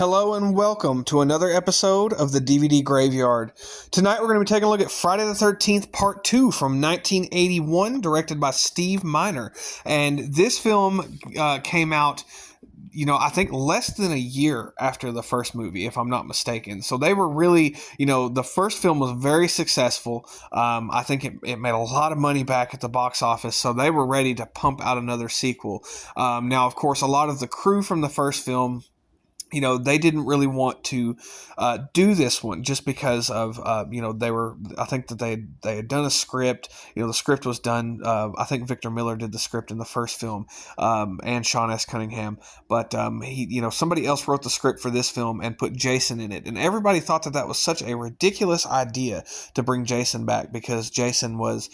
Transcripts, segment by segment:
Hello and welcome to another episode of the DVD Graveyard. Tonight we're going to be taking a look at Friday the 13th Part 2 from 1981, directed by Steve Miner. And this film came out, I think less than a year after the first movie, if I'm not mistaken. So they were really, the first film was very successful. I think it made a lot of money back at the box office, so they were ready to pump out another sequel. Now, of course, a lot of the crew from the first film, they didn't really want to do this one just because of, I think that they had done a script. The script was done. I think Victor Miller did the script in the first film, and Sean S. Cunningham. But somebody else wrote the script for this film and put Jason in it. And everybody thought that was such a ridiculous idea to bring Jason back because Jason was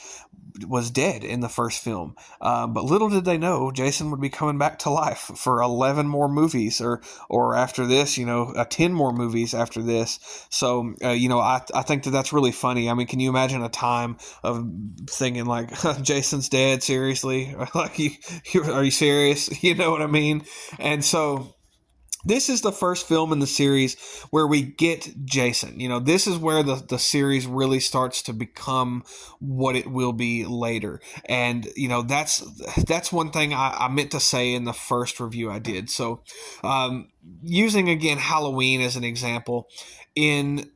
dead in the first film. But little did they know Jason would be coming back to life for 11 more movies or after this, 10 more movies after this. So, I think that's really funny. I mean, can you imagine a time of thinking like, Jason's dead? Seriously? Like, are you serious? You know what I mean? And so this is the first film in the series where we get Jason. This is where the series really starts to become what it will be later. And, that's one thing I meant to say in the first review I did. So, using, again, Halloween as an example, in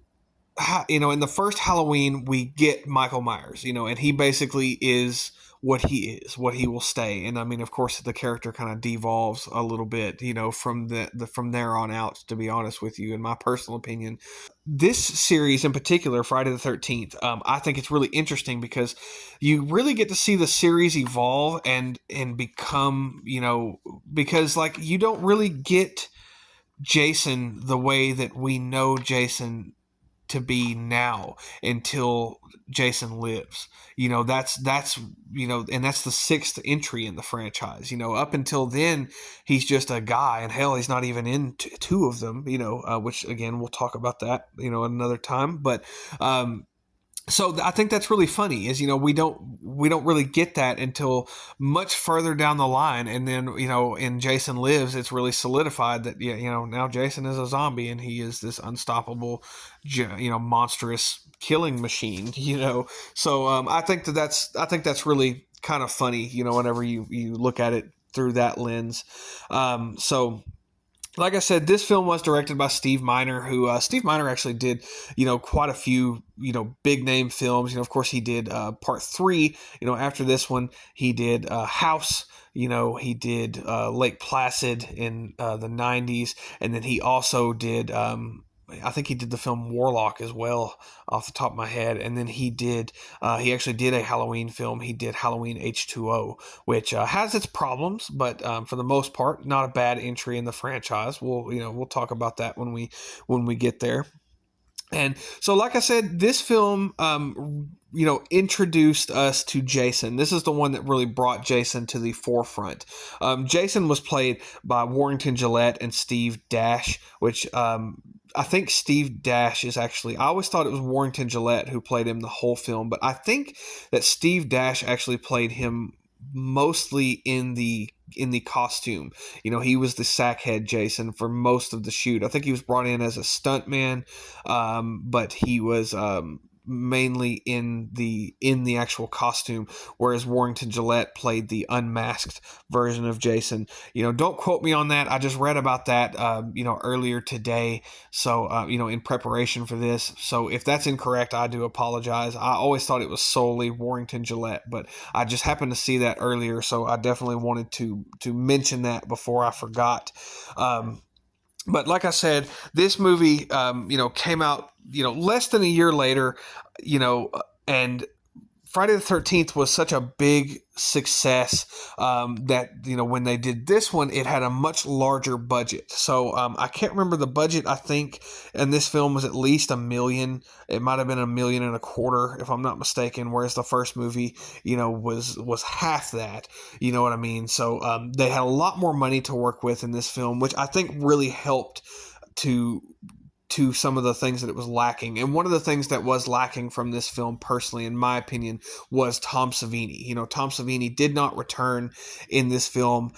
the first Halloween, we get Michael Myers, and he basically is what he is, what he will stay. And I mean, of course, the character kind of devolves a little bit, from from there on out, to be honest with you, in my personal opinion. This series in particular, Friday the 13th, I think it's really interesting because you really get to see the series evolve and become, because like you don't really get Jason the way that we know Jason to be now until Jason Lives. That's and that's the sixth entry in the franchise. Up until then, he's just a guy, and hell, he's not even in two of them, which again, we'll talk about that, another time. But, so I think that's really funny is, we don't really get that until much further down the line. And then, in Jason Lives, it's really solidified that, now Jason is a zombie and he is this unstoppable, monstrous killing machine, So, I think that's really kind of funny, whenever you look at it through that lens. So, like I said, this film was directed by Steve Miner, who Steve Miner actually did, quite a few, big name films. Of course, he did Part 3. After this one, he did House. He did Lake Placid in the 90s. And then he also did, I think he did the film Warlock as well, off the top of my head. And then he actually did a Halloween film. He did Halloween H2O, which has its problems, but for the most part, not a bad entry in the franchise. We'll talk about that when we get there. And so, like I said, this film, introduced us to Jason. This is the one that really brought Jason to the forefront. Jason was played by Warrington Gillette and Steve Dash, which I think Steve Dash is actually, I always thought it was Warrington Gillette who played him the whole film, but I think that Steve Dash actually played him mostly in the costume. He was the sackhead Jason for most of the shoot. I think he was brought in as a stuntman, but he was mainly in the actual costume, whereas Warrington Gillette played the unmasked version of Jason. Don't quote me on that. I just read about that earlier today, so in preparation for this. So if that's incorrect, I do apologize. I always thought it was solely Warrington Gillette, but I just happened to see that earlier, so I definitely wanted to mention that before I forgot. But like I said, this movie, came out, less than a year later, and Friday the 13th was such a big success that, when they did this one, it had a much larger budget. So I can't remember the budget. I think in this film was at least $1 million. It might have been $1.25 million, if I'm not mistaken, whereas the first movie, was half that. You know what I mean? So they had a lot more money to work with in this film, which I think really helped to some of the things that it was lacking. And one of the things that was lacking from this film, personally, in my opinion, was Tom Savini. Tom Savini did not return in this film.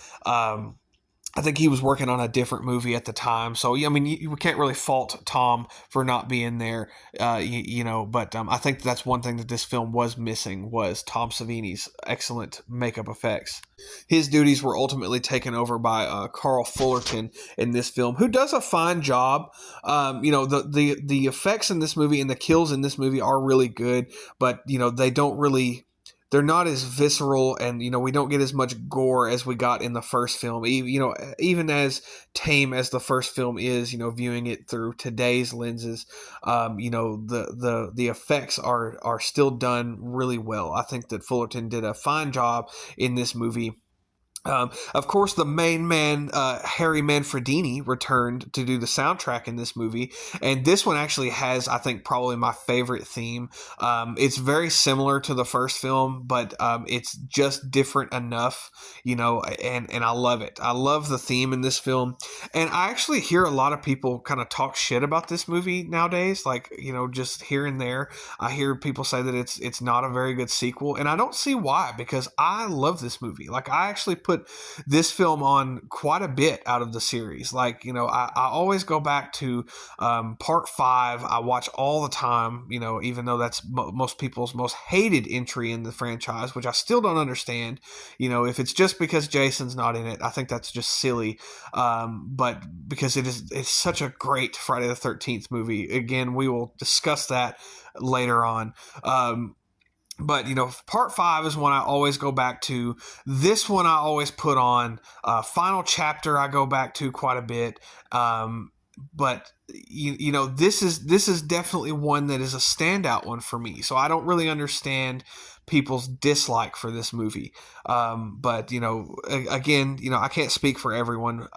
I think he was working on a different movie at the time. So, yeah, I mean, you can't really fault Tom for not being there, but I think that's one thing that this film was missing was Tom Savini's excellent makeup effects. His duties were ultimately taken over by Carl Fullerton in this film, who does a fine job. The effects in this movie and the kills in this movie are really good, but, they don't really, they're not as visceral, and we don't get as much gore as we got in the first film. Even as tame as the first film is, viewing it through today's lenses, the effects are still done really well. I think that Fullerton did a fine job in this movie. Of course, the main man, Harry Manfredini, returned to do the soundtrack in this movie. And this one actually has, I think, probably my favorite theme. It's very similar to the first film, but it's just different enough, and I love it. I love the theme in this film. And I actually hear a lot of people kind of talk shit about this movie nowadays, like, just here and there. I hear people say that it's not a very good sequel, and I don't see why, because I love this movie. Like, I actually put this film on quite a bit out of the series. Like, I always go back to part 5. I watch all the time, even though that's most people's most hated entry in the franchise, which I still don't understand. If it's just because Jason's not in it, I think that's just silly. But because it's such a great Friday the 13th movie. Again, we will discuss that later on. But, part 5 is one I always go back to. This one I always put on. Final chapter I go back to quite a bit. But this is definitely one that is a standout one for me. So I don't really understand people's dislike for this movie. But again, I can't speak for everyone.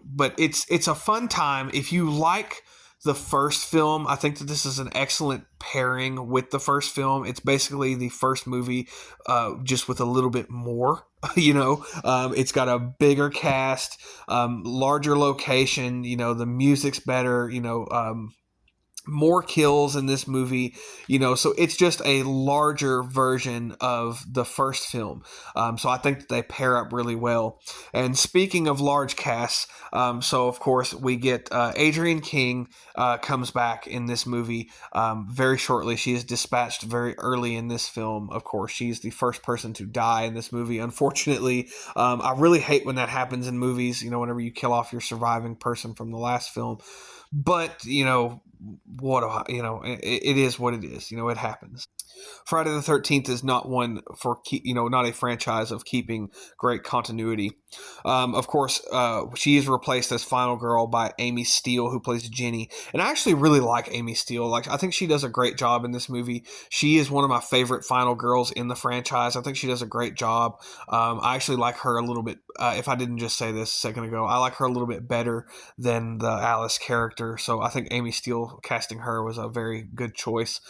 But it's a fun time if you like the first film. I think that this is an excellent pairing with the first film. It's basically the first movie, just with a little bit more. It's got a bigger cast, larger location. The music's better. More kills in this movie, so it's just a larger version of the first film. So I think that they pair up really well. And speaking of large casts, so of course we get Adrienne King comes back in this movie very shortly. She is dispatched very early in this film. Of course, she's the first person to die in this movie. Unfortunately, I really hate when that happens in movies, whenever you kill off your surviving person from the last film. But, it is what it is. It happens. Friday the 13th is not one for, not a franchise of keeping great continuity. Of course, she is replaced as Final Girl by Amy Steele, who plays Jenny. And I actually really like Amy Steele. Like, I think she does a great job in this movie. She is one of my favorite Final Girls in the franchise. I think she does a great job. I actually like her a little bit. If I didn't just say this a second ago, I like her a little bit better than the Alice character. So I think Amy Steele, casting her, was a very good choice.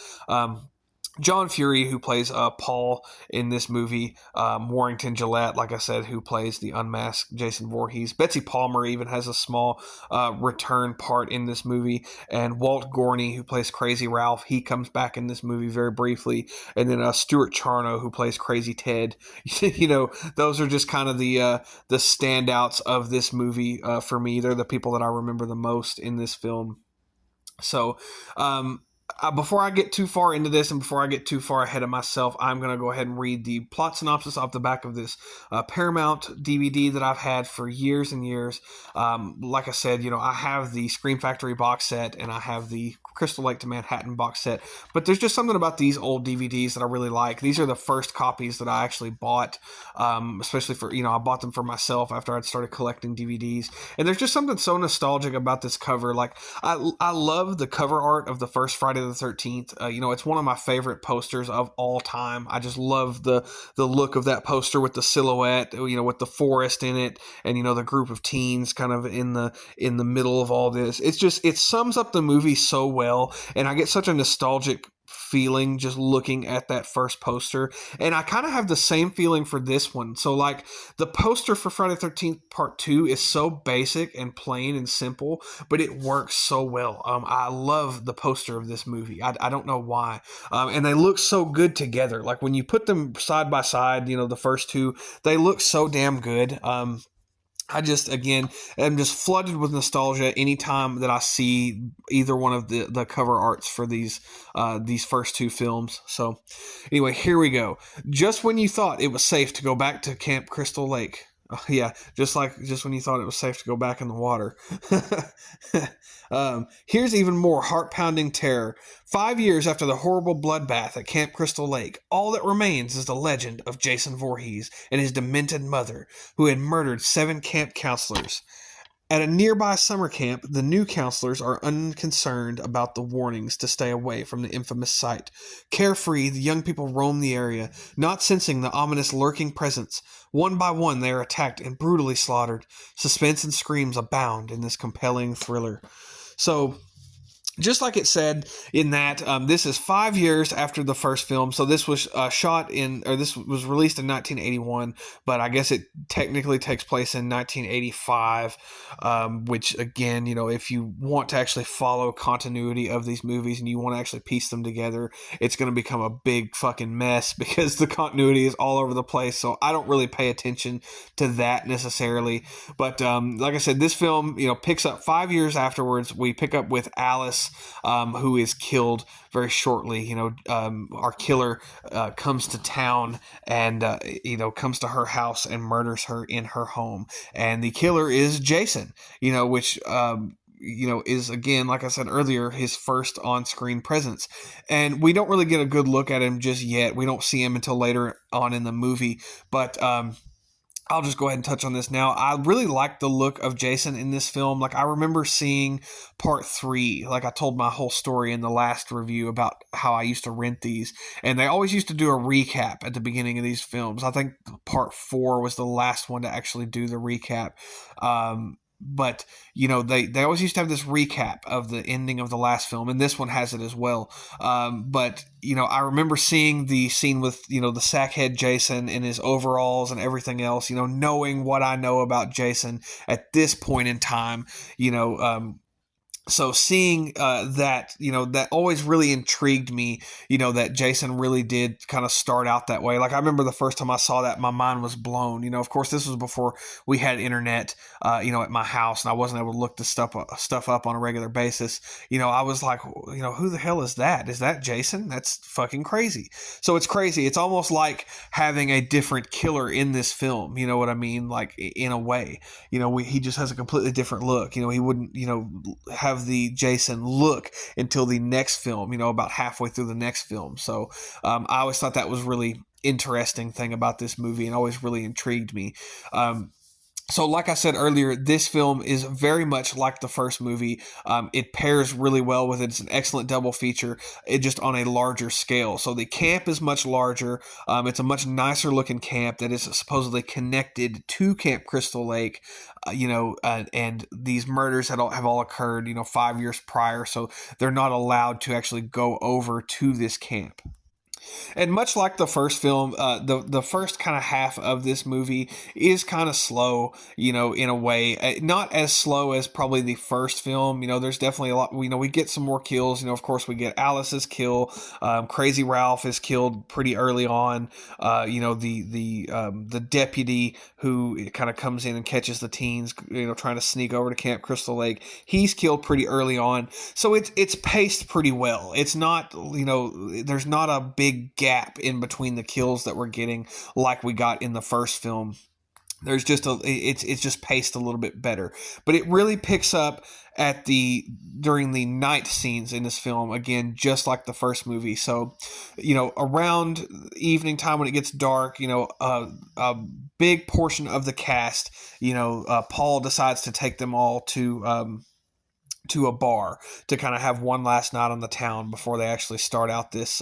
John Fury, who plays Paul in this movie, Warrington Gillette, like I said, who plays the unmasked Jason Voorhees. Betsy Palmer even has a small return part in this movie. And Walt Gorney, who plays Crazy Ralph, he comes back in this movie very briefly. And then Stuart Charno, who plays Crazy Ted. Those are just kind of the standouts of this movie for me. They're the people that I remember the most in this film. So, before I get too far into this and before I get too far ahead of myself, I'm going to go ahead and read the plot synopsis off the back of this Paramount DVD that I've had for years and years. Like I said, I have the Scream Factory box set and I have the Crystal Lake to Manhattan box set, but there's just something about these old DVDs that I really like. These are the first copies that I actually bought, especially for, I bought them for myself after I'd started collecting DVDs. And there's just something so nostalgic about this cover. Like, I love the cover art of the first Friday the 13th. It's one of my favorite posters of all time. I just love the look of that poster with the silhouette, with the forest in it, and the group of teens kind of in the middle of all this. It sums up the movie so well, and I get such a nostalgic feeling just looking at that first poster. And I kind of have the same feeling for this one. So, like, the poster for Friday the 13th Part 2 is so basic and plain and simple, but it works so well. I love the poster of this movie. I don't know why. And they look so good together. Like, when you put them side by side, the first two, they look so damn good. I just, again, am just flooded with nostalgia anytime that I see either one of the cover arts for these first two films. So, anyway, here we go. Just when you thought it was safe to go back to Camp Crystal Lake. Yeah, just when you thought it was safe to go back in the water. Here's even more heart-pounding terror. 5 years after the horrible bloodbath at Camp Crystal Lake, all that remains is the legend of Jason Voorhees and his demented mother, who had murdered 7 camp counselors. At a nearby summer camp, the new counselors are unconcerned about the warnings to stay away from the infamous site. Carefree, the young people roam the area, not sensing the ominous lurking presence. One by one, they are attacked and brutally slaughtered. Suspense and screams abound in this compelling thriller. So, just like it said in that, this is 5 years after the first film. So this was this was released in 1981, but I guess it technically takes place in 1985, which again, if you want to actually follow continuity of these movies and you want to actually piece them together, it's going to become a big fucking mess because the continuity is all over the place. So I don't really pay attention to that necessarily. But like I said, this film, picks up 5 years afterwards. We pick up with Alice, who is killed very shortly. Our killer comes to town and comes to her house and murders her in her home. And the killer is Jason, which is, again, like I said earlier, his first on-screen presence. And we don't really get a good look at him just yet. We don't see him until later on in the movie. But I'll just go ahead and touch on this now. I really like the look of Jason in this film. Like, I remember seeing part 3. Like, I told my whole story in the last review about how I used to rent these. And they always used to do a recap at the beginning of these films. I think part 4 was the last one to actually do the recap. But, they always used to have this recap of the ending of the last film, and this one has it as well. But, I remember seeing the scene with, the sackhead Jason in his overalls and everything else, knowing what I know about Jason at this point in time, so seeing that, that always really intrigued me, that Jason really did kind of start out that way. Like, I remember the first time I saw that, my mind was blown. Of course, this was before we had internet, at my house, and I wasn't able to look this stuff up on a regular basis. I was like, who the hell is that? Is that Jason? That's fucking crazy. So it's crazy. It's almost like having a different killer in this film. You know what I mean? Like, in a way, he just has a completely different look. He wouldn't, have the Jason look until the next film, about halfway through the next film. So I always thought that was really interesting thing about this movie and always really intrigued me. So like I said earlier, this film is very much like the first movie. It pairs really well with it. It's an excellent double feature, just on a larger scale. So the camp is much larger. It's a much nicer looking camp that is supposedly connected to Camp Crystal Lake, and these murders have all occurred, 5 years prior. So they're not allowed to actually go over to this camp. And much like the first film, the first kind of half of this movie is kind of slow, in a way. Not as slow as probably the first film. There's definitely a lot. We get some more kills. Of course, we get Alice's kill. Crazy Ralph is killed pretty early on. The deputy who kind of comes in and catches the teens, trying to sneak over to Camp Crystal Lake. He's killed pretty early on. So it's paced pretty well. It's not, there's not a big gap in between the kills that we're getting like we got in the first film. There's just it's just paced a little bit better, but it really picks up during the night scenes in this film, again, just like the first movie. So, around evening time when it gets dark, a big portion of the cast, Paul decides to take them all to a bar to kind of have one last night on the town before they actually start out this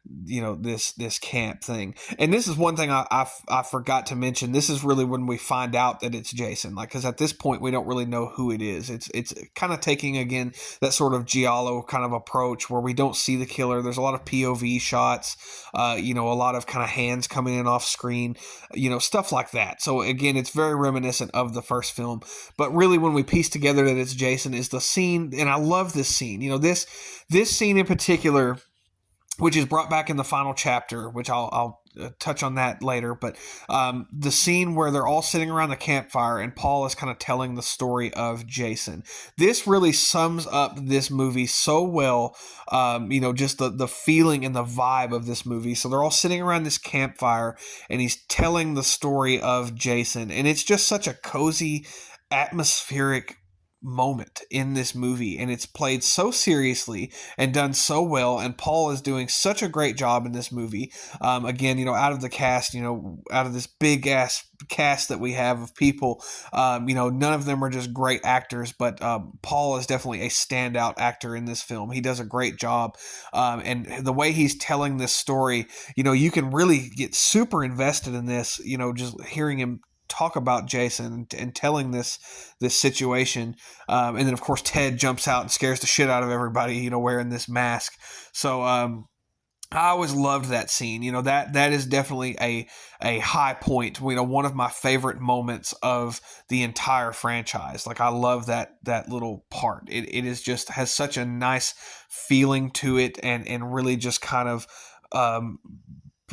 this camp thing. And this is one thing I forgot to mention. This is really when we find out that it's Jason, because at this point we don't really know who it is. It's kind of taking, again, that sort of giallo kind of approach where we don't see the killer. There's a lot of POV shots, a lot of kind of hands coming in off screen, stuff like that. So again, it's very reminiscent of the first film, but really when we piece together that it's Jason is the scene. And I love this scene. This scene in particular which is brought back in the final chapter, which I'll touch on that later. But the scene where they're all sitting around the campfire and Paul is kind of telling the story of Jason. This really sums up this movie so well. Just the feeling and the vibe of this movie. So they're all sitting around this campfire and he's telling the story of Jason. And it's just such a cozy, atmospheric moment in this movie, and it's played so seriously and done so well, and Paul is doing such a great job in this movie. Again, out of the cast, out of this big ass cast that we have of people, none of them are just great actors, but Paul is definitely a standout actor in this film. He does a great job, and the way he's telling this story, you can really get super invested in this, just hearing him talk about Jason and telling this situation, and then of course Ted jumps out and scares the shit out of everybody, wearing this mask. So I always loved that scene. That is definitely a high point. One of my favorite moments of the entire franchise. Like, I love that little part. It is just has such a nice feeling to it, and really just kind of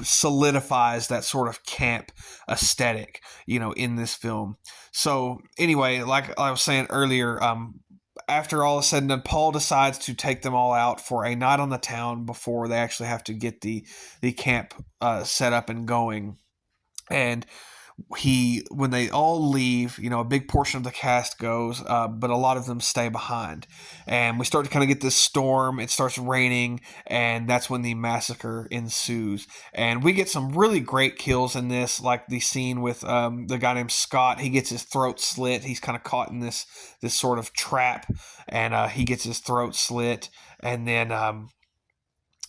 solidifies that sort of camp aesthetic, in this film. So anyway, like I was saying earlier, after all is said and done, Paul decides to take them all out for a night on the town before they actually have to get the camp set up and going. And when they all leave, a big portion of the cast goes, but a lot of them stay behind. And we start to kind of get this storm. It starts raining, and that's when the massacre ensues. And we get some really great kills in this, like the scene with the guy named Scott. He gets his throat slit. He's kind of caught in this sort of trap, and he gets his throat slit. And then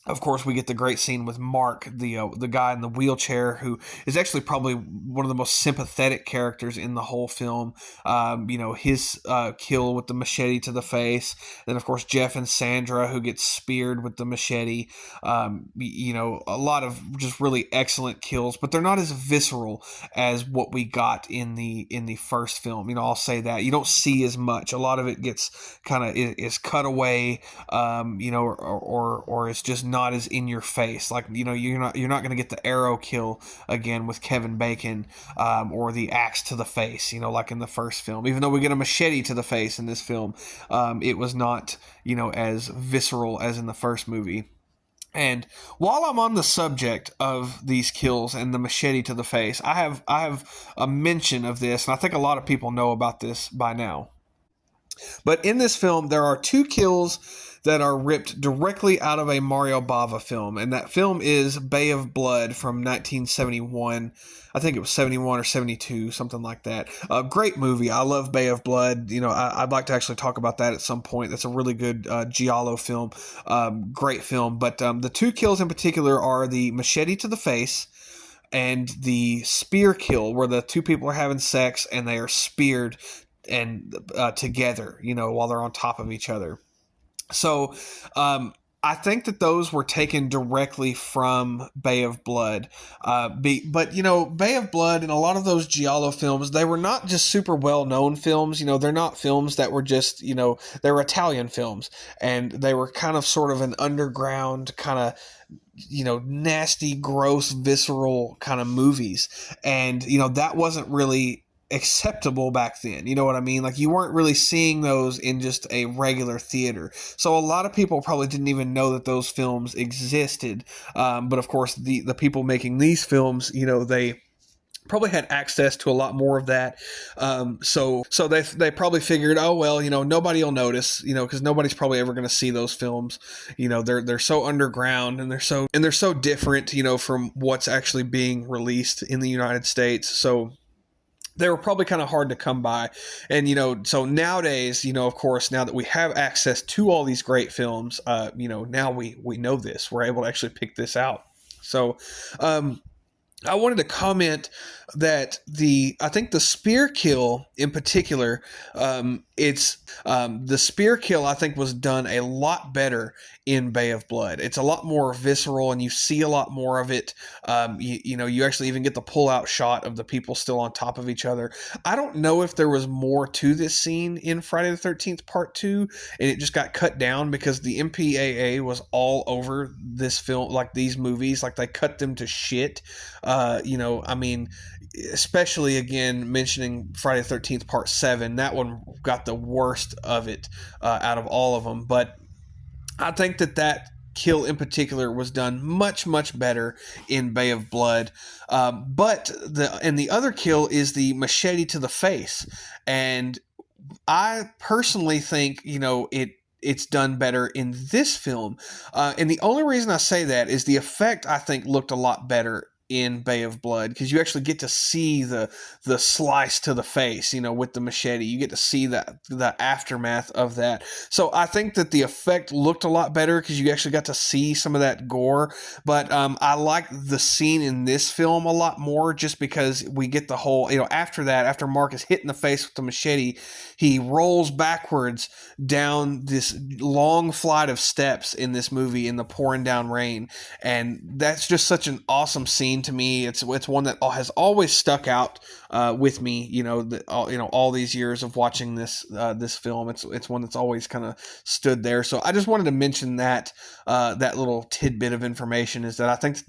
of course, we get the great scene with Mark, the guy in the wheelchair, who is actually probably one of the most sympathetic characters in the whole film. His kill with the machete to the face. Then, of course, Jeff and Sandra, who gets speared with the machete. A lot of just really excellent kills, but they're not as visceral as what we got in the first film. I'll say that. You don't see as much. A lot of it gets kind of is cut away, or it's just not as in your face. Like, you're not going to get the arrow kill again with Kevin Bacon, or the axe to the face, like in the first film. Even though we get a machete to the face in this film, it was not, as visceral as in the first movie. And while I'm on the subject of these kills and the machete to the face, I have a mention of this, and I think a lot of people know about this by now. But in this film, there are two kills that are ripped directly out of a Mario Bava film, and that film is Bay of Blood from 1971. I think it was 71 or 72, something like that. A great movie. I love Bay of Blood. I'd like to actually talk about that at some point. That's a really good giallo film. Great film. But the two kills in particular are the machete to the face and the spear kill, where the two people are having sex and they are speared and together, while they're on top of each other. So I think that those were taken directly from Bay of Blood. But Bay of Blood and a lot of those giallo films, they were not just super well-known films. They're not films that were just, they were Italian films. And they were kind of sort of an underground kind of, nasty, gross, visceral kind of movies. And, that wasn't really acceptable back then. You know what I mean? Like, you weren't really seeing those in just a regular theater. So a lot of people probably didn't even know that those films existed. But of course, the people making these films, they probably had access to a lot more of that. So they probably figured, oh, well, nobody will notice, because nobody's probably ever going to see those films. They're so underground, and they're so different, from what's actually being released in the United States. So they were probably kind of hard to come by. And, so nowadays, of course, now that we have access to all these great films, now we know this. We're able to actually pick this out. So, I wanted to comment that I think the spear kill in particular, it's the spear kill I think was done a lot better in Bay of Blood. It's a lot more visceral, and you see a lot more of it. You actually even get the pull out shot of the people still on top of each other. I don't know if there was more to this scene in Friday the 13th Part 2, and it just got cut down because the MPAA was all over this film, like these movies, like they cut them to shit. I mean, especially again mentioning Friday the 13th Part 7, that one got the worst of it out of all of them. But I think that kill in particular was done much better in Bay of Blood. But the other kill is the machete to the face, and I personally think it's done better in this film. And the only reason I say that is the effect, I think, looked a lot better in Bay of Blood, because you actually get to see the slice to the face, with the machete. You get to see the aftermath of that. So I think that the effect looked a lot better because you actually got to see some of that gore. But I like the scene in this film a lot more, just because we get the whole, after that, after Mark is hit in the face with the machete, he rolls backwards down this long flight of steps in this movie in the pouring down rain, and that's just such an awesome scene to me. It's one that has always stuck out with me. All these years of watching this film, it's one that's always kind of stood there. So I just wanted to mention that little tidbit of information, is that I think that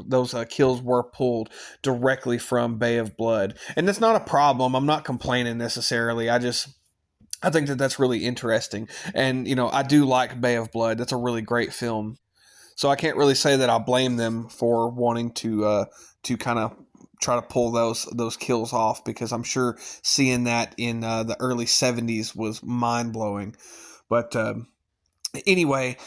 those kills were pulled directly from Bay of Blood, and that's not a problem. I'm not complaining necessarily. I think that that's really interesting, and I do like Bay of Blood. That's a really great film. So I can't really say that I blame them for wanting to kind of try to pull those kills off, because I'm sure seeing that in the early 70s was mind blowing. But anyway,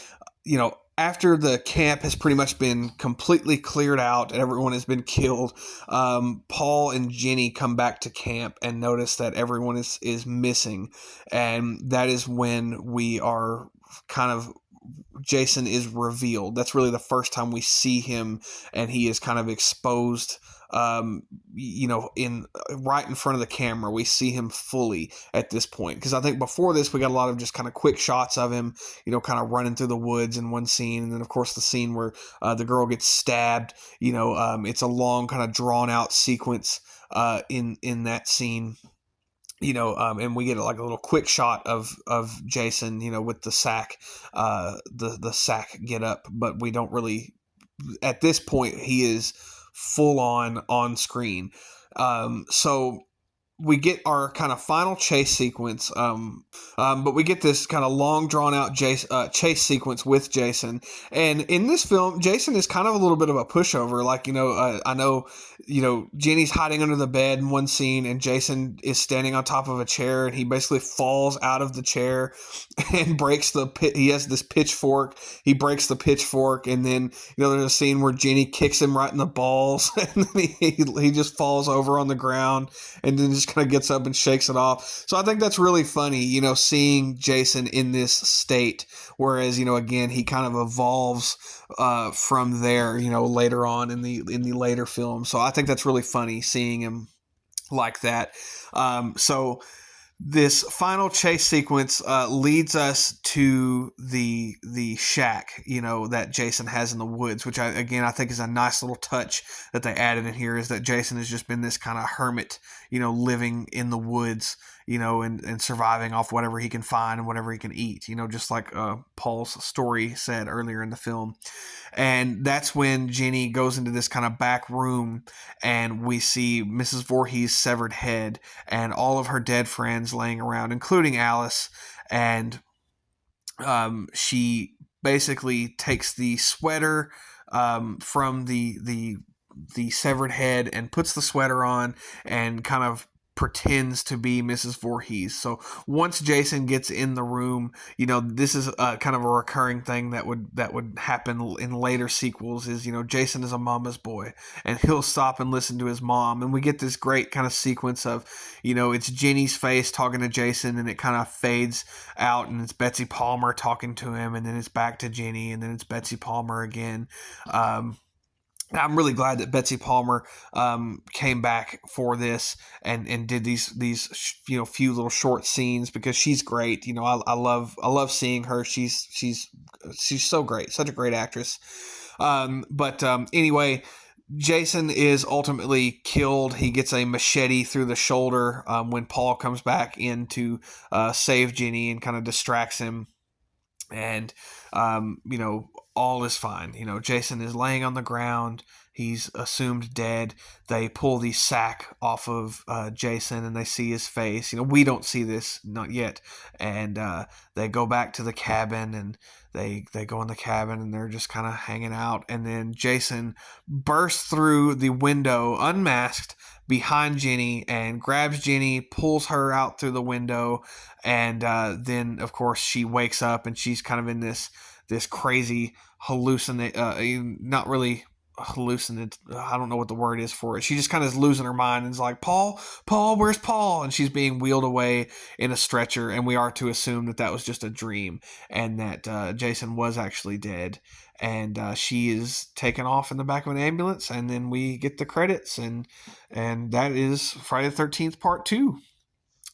after the camp has pretty much been completely cleared out and everyone has been killed, Paul and Jenny come back to camp and notice that everyone is missing, and that is when we are kind of Jason is revealed. That's really the first time we see him, and he is kind of exposed. In right in front of the camera, we see him fully at this point. Because I think before this, we got a lot of just kind of quick shots of him, kind of running through the woods in one scene, and then of course the scene where the girl gets stabbed. It's a long kind of drawn out sequence in that scene. And we get like a little quick shot of Jason, with the sack, the sack get up, but we don't really, at this point, he is full on screen. So we get our kind of final chase sequence, but we get this kind of long drawn out chase sequence with Jason. And in this film, Jason is kind of a little bit of a pushover. Like, I know, Jenny's hiding under the bed in one scene, and Jason is standing on top of a chair, and he basically falls out of the chair and breaks he has this pitchfork. He breaks the pitchfork, and then, there's a scene where Jenny kicks him right in the balls, and then he just falls over on the ground, and then just kind of gets up and shakes it off. So I think that's really funny, seeing Jason in this state, whereas, again, he kind of evolves from there, later on in the later film. So I think that's really funny seeing him like that. So this final chase sequence leads us to the shack, that Jason has in the woods, which I think is a nice little touch that they added in here, is that Jason has just been this kind of hermit, living in the woods, and surviving off whatever he can find and whatever he can eat, just like Paul's story said earlier in the film. And that's when Jenny goes into this kind of back room, and we see Mrs. Voorhees' severed head and all of her dead friends laying around, including Alice. And she basically takes the sweater from the severed head and puts the sweater on and kind of pretends to be Mrs. Voorhees. So once Jason gets in the room, this is kind of a recurring thing that would happen in later sequels, is, Jason is a mama's boy, and he'll stop and listen to his mom. And we get this great kind of sequence of, it's Jenny's face talking to Jason, and it kind of fades out, and it's Betsy Palmer talking to him, and then it's back to Jenny, and then it's Betsy Palmer again. I'm really glad that Betsy Palmer came back for this and did these few little short scenes, because she's great. I love seeing her. She's so great, such a great actress. But anyway, Jason is ultimately killed. He gets a machete through the shoulder when Paul comes back in to save Ginny and kind of distracts him. And all is fine. Jason is laying on the ground. He's assumed dead. They pull the sack off of Jason, and they see his face. We don't see this, not yet. And they go back to the cabin, and they go in the cabin, and they're just kind of hanging out. And then Jason bursts through the window unmasked behind Ginny and grabs Ginny, pulls her out through the window, and then of course she wakes up, and she's kind of in this crazy not really hallucinate. I don't know what the word is for it. She just kind of is losing her mind and is like, Paul, where's Paul? And she's being wheeled away in a stretcher, and we are to assume that was just a dream, and that Jason was actually dead. And she is taken off in the back of an ambulance, and then we get the credits, and that is Friday the 13th Part 2.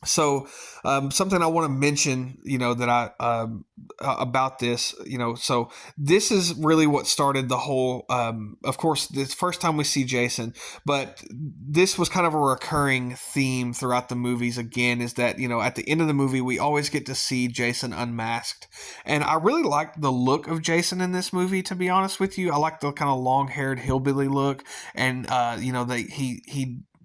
So something I want to mention, that I about this, so this is really what started the whole, of course, this first time we see Jason, but this was kind of a recurring theme throughout the movies again, is that, at the end of the movie, we always get to see Jason unmasked. And I really like the look of Jason in this movie, to be honest with you. I like the kind of long-haired hillbilly look, and,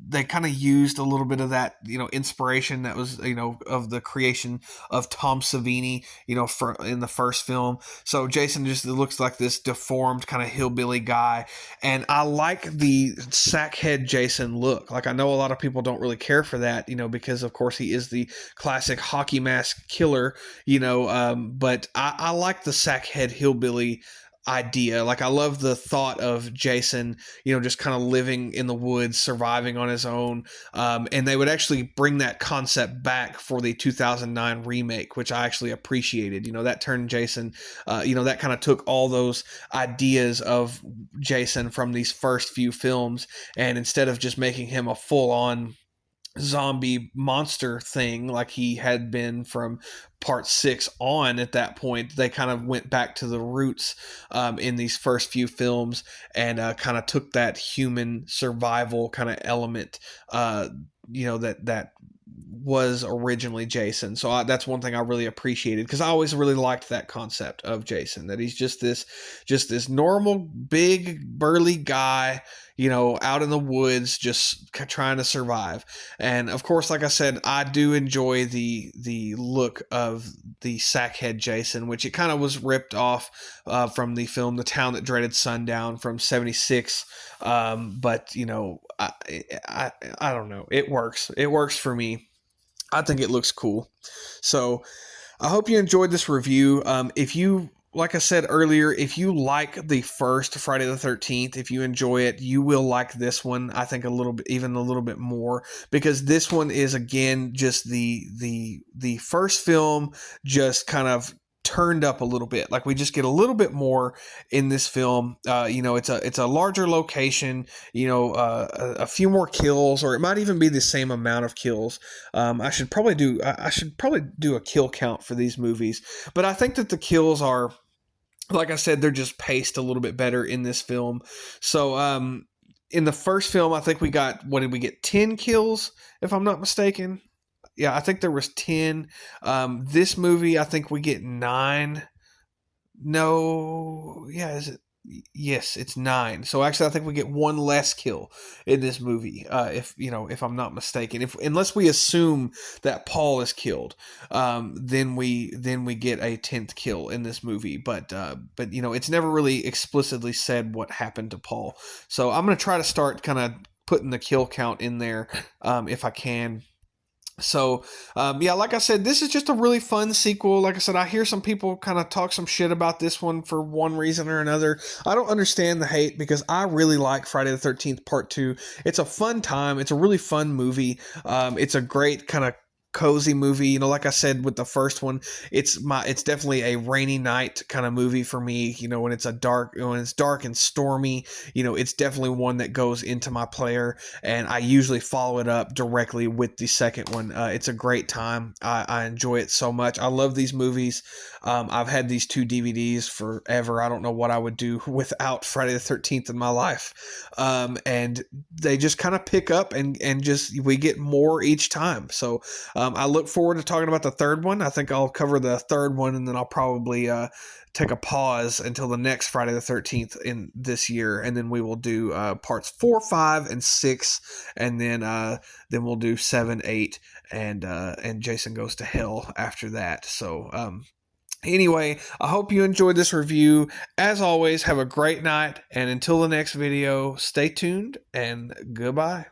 they kind of used a little bit of that, inspiration that was, of the creation of Tom Savini, in the first film. So Jason just looks like this deformed kind of hillbilly guy. And I like the sackhead Jason look. Like, I know a lot of people don't really care for that, because of course he is the classic hockey mask killer, but I like the sackhead hillbilly idea. Like, I love the thought of Jason, just kind of living in the woods, surviving on his own. And they would actually bring that concept back for the 2009 remake, which I actually appreciated. That turned Jason, that kind of took all those ideas of Jason from these first few films, and instead of just making him a full-on zombie monster thing like he had been from Part 6 on, at that point they kind of went back to the roots in these first few films, and kind of took that human survival kind of element that was originally Jason. So that's one thing I really appreciated, because I always really liked that concept of Jason, that he's just this normal big burly guy, out in the woods, just trying to survive. And of course, like I said, I do enjoy the look of the sackhead Jason, which it kind of was ripped off from the film The Town That Dreaded Sundown from '76. But I don't know. It works for me. I think it looks cool. So I hope you enjoyed this review. If you, like I said earlier, if you like the first Friday the 13th, if you enjoy it, you will like this one, I think, even a little bit more, because this one is, again, just the first film just kind of turned up a little bit. Like, we just get a little bit more in this film. It's a larger location, a few more kills, or it might even be the same amount of kills. I should probably do a kill count for these movies, but I think that the kills are, like I said, they're just paced a little bit better in this film. So in the first film, I think we got, 10 kills, if I'm not mistaken. Yeah, I think there was 10. This movie, I think we get 9. No, yeah, is it? Yes, it's 9. So actually, I think we get 1 less kill in this movie, if I'm not mistaken. Unless we assume that Paul is killed, then we get a 10th kill in this movie. But it's never really explicitly said what happened to Paul. So I'm gonna try to start kind of putting the kill count in there, if I can. So, like I said, this is just a really fun sequel. Like I said, I hear some people kind of talk some shit about this one for one reason or another. I don't understand the hate, because I really like Friday the 13th Part 2. It's a fun time. It's a really fun movie. It's a great kind of cozy movie. You know, like I said with the first one, it's definitely a rainy night kind of movie for me. You know, when it's dark and stormy, you know, it's definitely one that goes into my player, and I usually follow it up directly with the second one. It's a great time. I enjoy it so much. I love these movies. I've had these 2 DVDs forever. I don't know what I would do without Friday the 13th in my life. And they just kind of pick up and just we get more each time. So I look forward to talking about the third one. I think I'll cover the third one, and then I'll probably take a pause until the next Friday the 13th in this year, and then we will do parts 4, 5, and 6, and then we'll do 7, 8, and Jason Goes to Hell after that. So anyway, I hope you enjoyed this review. As always, have a great night, and until the next video, stay tuned and goodbye.